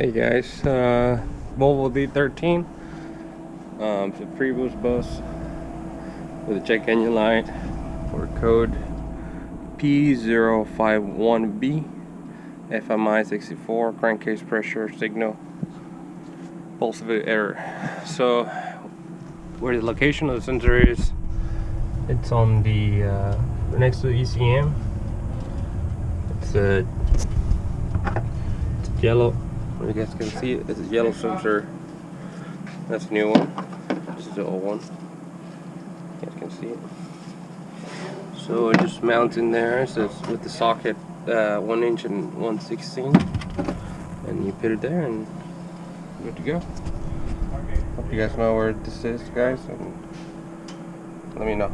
Hey guys, Volvo D13. It's a pre-boost bus with a check engine light for code P051B FMI 64, crankcase pressure signal, pulse width error. So where the location of the sensor is, it's on the next to the ECM. It's yellow. You guys can see it. It's a yellow sensor. That's a new one. This is the old one. You guys can see it. So it just mounts in there. So it's with the socket 1 inch and 1/16, and you put it there and good to go. Hope you guys know where this is, guys, and let me know.